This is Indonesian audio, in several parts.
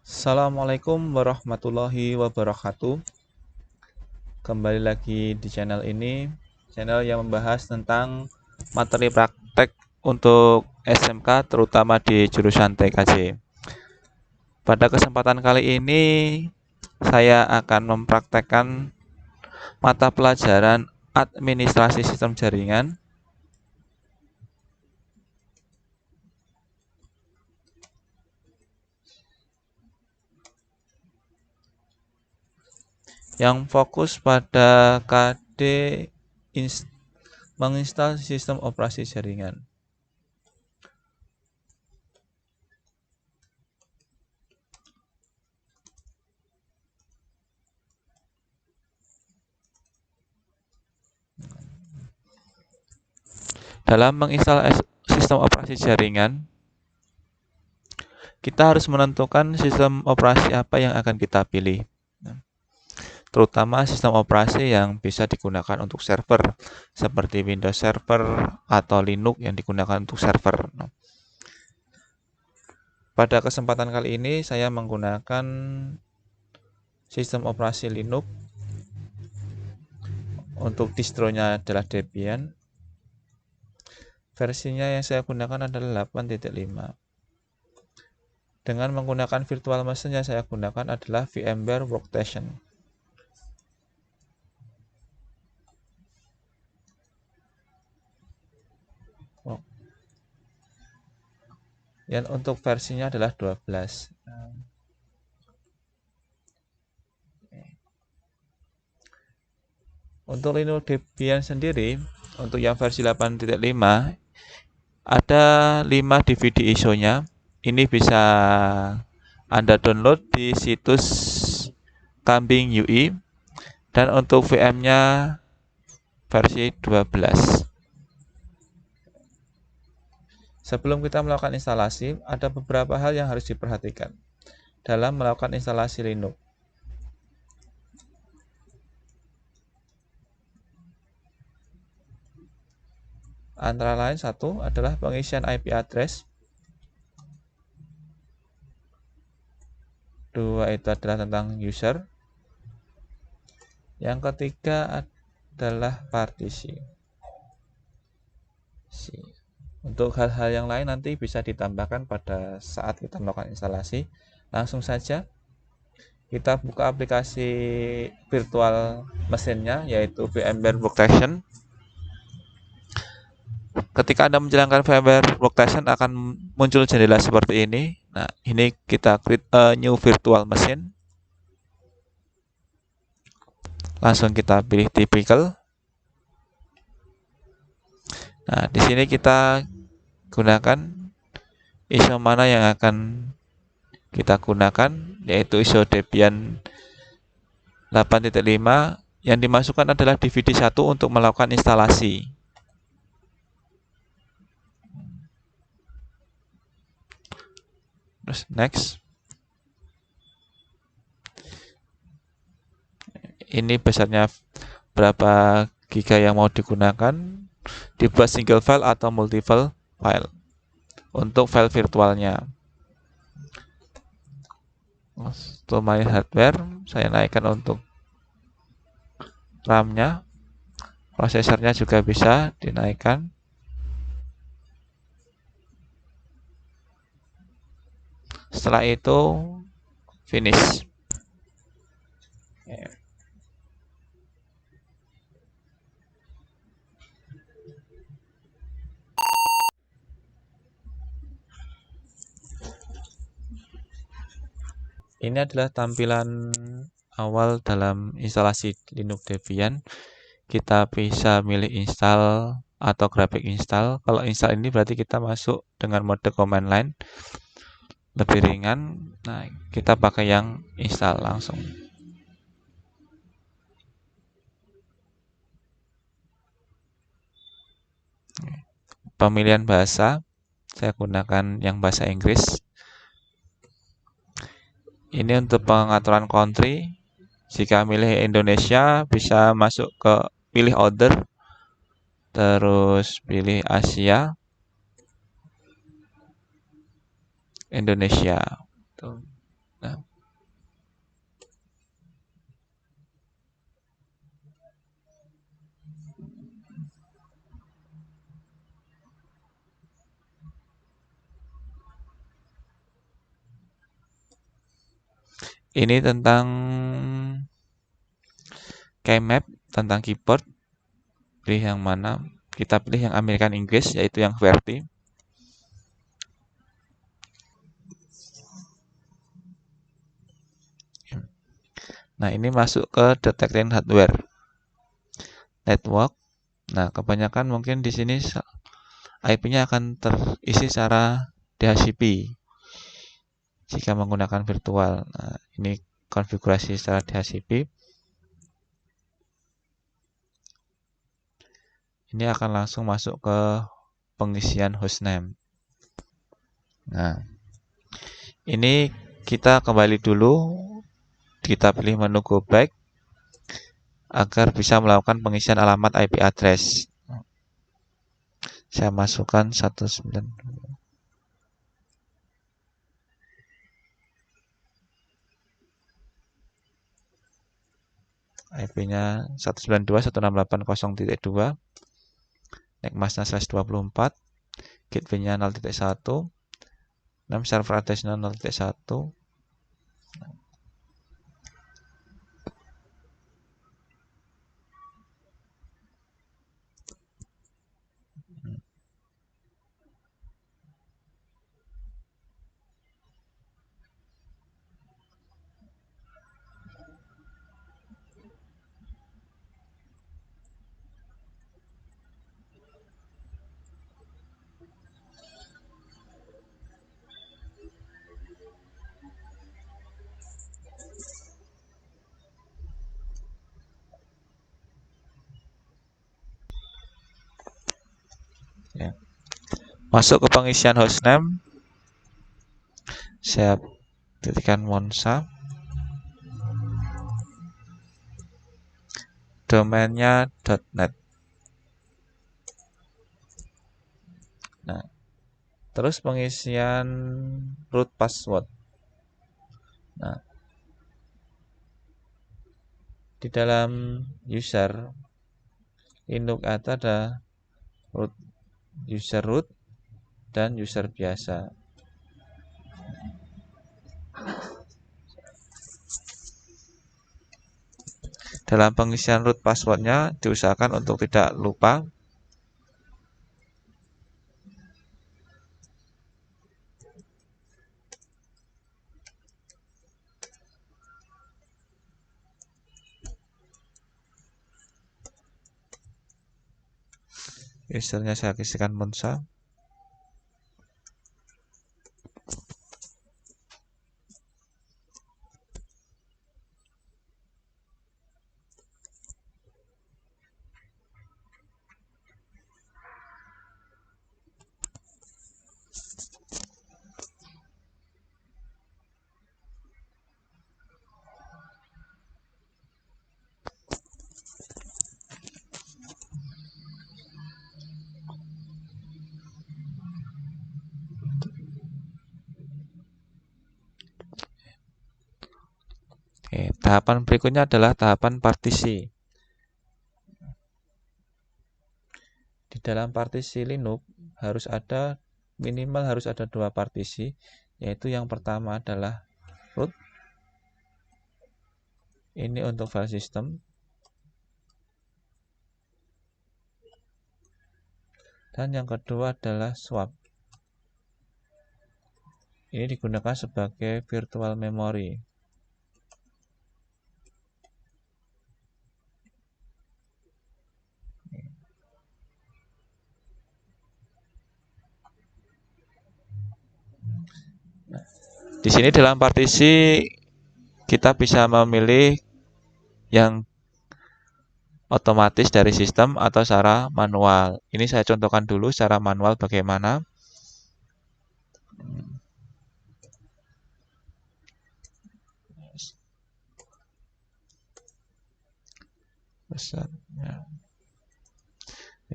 Assalamualaikum warahmatullahi wabarakatuh. Kembali lagi di channel ini, channel yang membahas tentang materi praktek untuk SMK terutama di jurusan TKJ. Pada kesempatan kali ini saya akan mempraktekkan mata pelajaran administrasi sistem jaringan yang fokus pada KD menginstal sistem operasi jaringan. Dalam menginstal sistem operasi jaringan, kita harus menentukan sistem operasi apa yang akan kita pilih. Terutama sistem operasi yang bisa digunakan untuk server, seperti Windows Server atau Linux yang digunakan untuk server. Pada kesempatan kali ini saya menggunakan sistem operasi Linux. Untuk distronya adalah Debian. Versinya yang saya gunakan adalah 8.5. Dengan menggunakan virtual machine yang saya gunakan adalah VMware Workstation. Dan untuk versinya adalah 12. Untuk Linux Debian sendiri, untuk yang versi 8.5 ada 5 DVD ISO-nya. Ini bisa Anda download di situs Kambing UI. Dan untuk VM-nya versi 12. Sebelum kita melakukan instalasi, ada beberapa hal yang harus diperhatikan dalam melakukan instalasi Linux. Antara lain satu adalah pengisian IP address. Dua itu adalah tentang user. Yang ketiga adalah partisi. Untuk hal-hal yang lain nanti bisa ditambahkan pada saat kita melakukan instalasi. Langsung saja kita buka aplikasi virtual mesinnya, yaitu VMware Workstation. Ketika Anda menjalankan VMware Workstation akan muncul jendela seperti ini. Nah, ini kita create a new virtual machine. Langsung kita pilih typical. Nah, di sini kita gunakan ISO mana yang akan kita gunakan, yaitu ISO Debian 8.5. Yang dimasukkan adalah DVD 1 untuk melakukan instalasi. Terus next. Ini besarnya berapa giga yang mau digunakan, dibuat single file atau multiple file. Untuk file virtualnya, untuk my hardware saya naikkan untuk RAM-nya, prosesornya juga bisa dinaikkan. Setelah itu finish. Ini adalah tampilan awal dalam instalasi Linux Debian. Kita bisa milih install atau graphic install. Kalau install ini berarti kita masuk dengan mode command line, lebih ringan. Nah, kita pakai yang install langsung. Pemilihan bahasa, saya gunakan yang bahasa Inggris. Ini untuk pengaturan country. Jika milih Indonesia, bisa masuk ke pilih order, terus pilih Asia, Indonesia. Nah, ini tentang keymap, tentang keyboard. Pilih yang mana? Kita pilih yang American English, yaitu yang QWERTY. Nah, ini masuk ke detecting hardware network. Nah, kebanyakan mungkin di sini IP-nya akan terisi secara DHCP jika menggunakan virtual. Nah, ini konfigurasi secara DHCP. Ini akan langsung masuk ke pengisian hostname. Nah, ini kita kembali dulu. Kita pilih menu go back agar bisa melakukan pengisian alamat IP address. Saya masukkan 19. IP-nya 192.168.0.2, necmask-nya /24, gateway-nya 0.1, name server address-nya 0.1. Ya. Masuk ke pengisian hostname. Saya ketikkan Monza. Domainnya .net. Nah, terus pengisian root password. Nah, di dalam user Linux ada root, user root, dan user biasa. Dalam pengisian root passwordnya diusahakan untuk tidak lupa. Usernya saya isikan Monza. Oke, tahapan berikutnya adalah tahapan partisi. Di dalam partisi Linux minimal harus ada 2 partisi, yaitu yang pertama adalah root. Ini untuk file system. Dan yang kedua adalah swap. Ini digunakan sebagai virtual memory. Di sini dalam partisi kita bisa memilih yang otomatis dari sistem atau secara manual. Ini saya contohkan dulu secara manual bagaimana.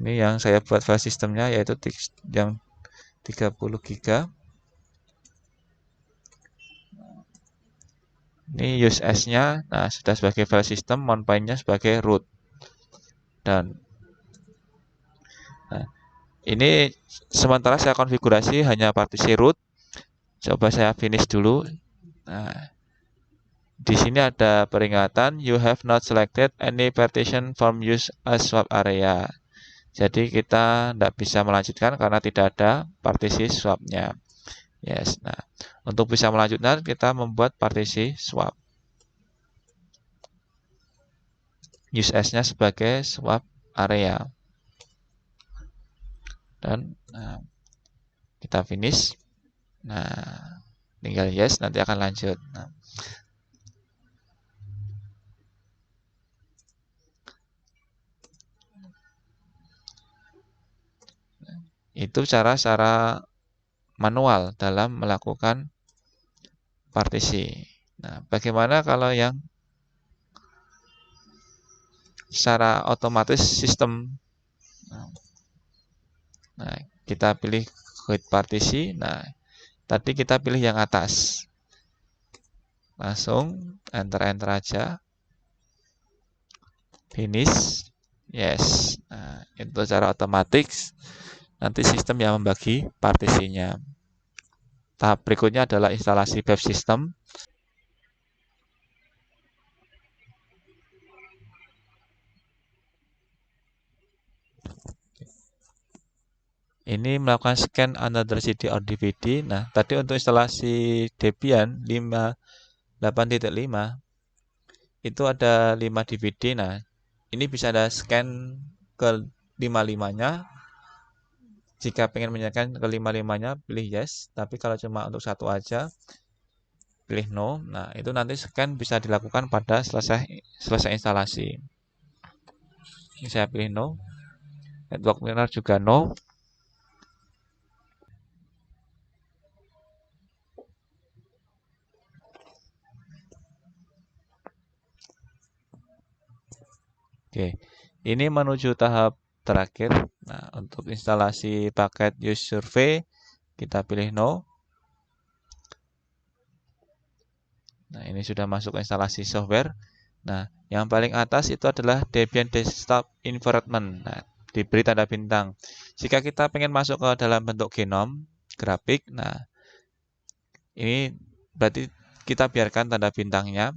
Ini yang saya buat file sistemnya yaitu yang 30 GB. Ini use as-nya, nah sudah sebagai file system, mountpoint-nya sebagai root. Dan nah, ini sementara saya konfigurasi hanya partisi root. Coba saya finish dulu. Nah, di sini ada peringatan you have not selected any partition from use as swap area. Jadi kita tidak bisa melanjutkan karena tidak ada partisi swapnya. Yes. Nah, untuk bisa melanjutkan kita membuat partisi swap. Use as-nya sebagai swap area. Dan nah, kita finish. Nah, tinggal yes, nanti akan lanjut. Nah, itu cara-cara manual dalam melakukan partisi. Nah, bagaimana kalau yang secara otomatis sistem? Nah, kita pilih quit partisi. Nah, tadi kita pilih yang atas. Langsung enter aja. Finish. Yes. Nah, itu secara otomatis. Nanti sistem yang membagi partisinya. Tahap berikutnya adalah instalasi web system. Ini melakukan scan another CD or DVD. Nah, tadi untuk instalasi Debian 8.5 itu ada 5 DVD. Nah, ini bisa ada scan ke 5-5-nya. Jika pengen menyalakan ke 5-5-nya, pilih yes. Tapi kalau cuma untuk satu aja, pilih no. Nah, itu nanti scan bisa dilakukan pada selesai instalasi. Ini saya pilih no. Network mirror juga no. Oke, ini menuju tahap terakhir. Nah, untuk instalasi paket use survey, kita pilih no. Nah, ini sudah masuk ke instalasi software. Nah, yang paling atas itu adalah Debian Desktop Environment. Nah, diberi tanda bintang. Jika kita pengen masuk ke dalam bentuk genom, grafik, nah, ini berarti kita biarkan tanda bintangnya.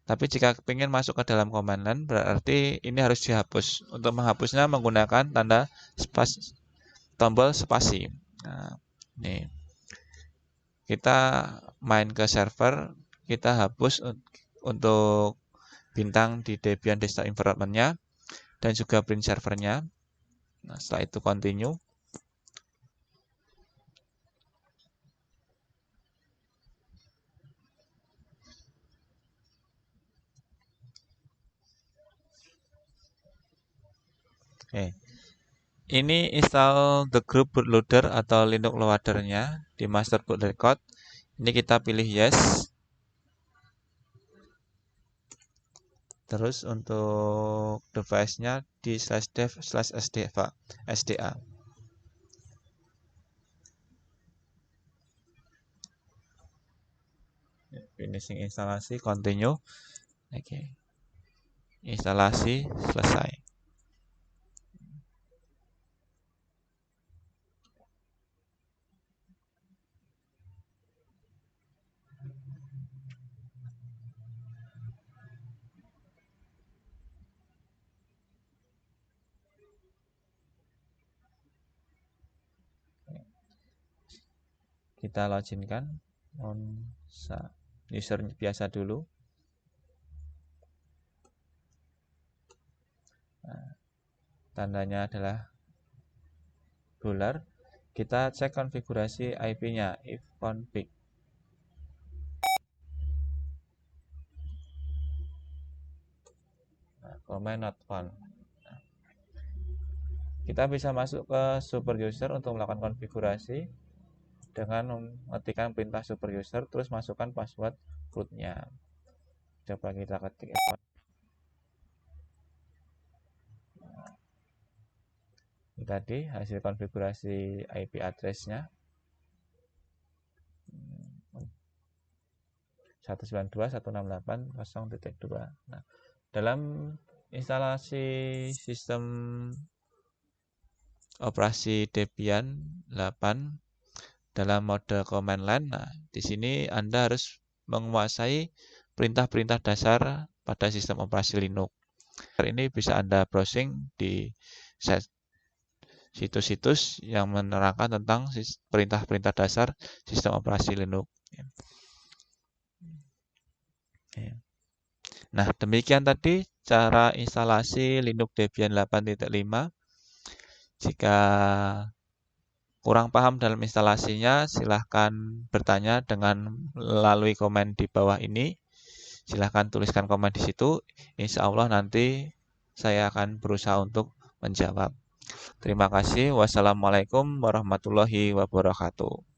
Tapi jika ingin masuk ke dalam command line, berarti ini harus dihapus. Untuk menghapusnya menggunakan tanda tombol spasi. Nah, nih. Kita main ke server, kita hapus untuk bintang di Debian Desktop Environment-nya dan juga print servernya. Nah, setelah itu continue. Oke. Ini install the group bootloader atau Linux loader-nya di master boot record. Ini kita pilih yes. Terus untuk device-nya di /dev/sda. Finishing instalasi, continue. Oke. Instalasi selesai. Kita loginkan user biasa dulu. Nah, tandanya adalah $. Kita cek konfigurasi IP-nya if config. Nah, command not found. Nah, kita bisa masuk ke super user untuk melakukan konfigurasi dengan mengetikkan perintah super user terus masukkan password rootnya. Coba kita ketik ini tadi hasil konfigurasi IP address-nya. 192.168.0.2. Nah, dalam instalasi sistem operasi Debian 8 dalam mode command line, nah di sini Anda harus menguasai perintah-perintah dasar pada sistem operasi Linux. Ini bisa Anda browsing di situs-situs yang menerangkan tentang perintah-perintah dasar sistem operasi Linux. Nah, demikian tadi cara instalasi Linux Debian 8.5. Jika kurang paham dalam instalasinya, silahkan bertanya dengan melalui komen di bawah ini. Silahkan tuliskan komen di situ. Insya Allah nanti saya akan berusaha untuk menjawab. Terima kasih. Wassalamualaikum warahmatullahi wabarakatuh.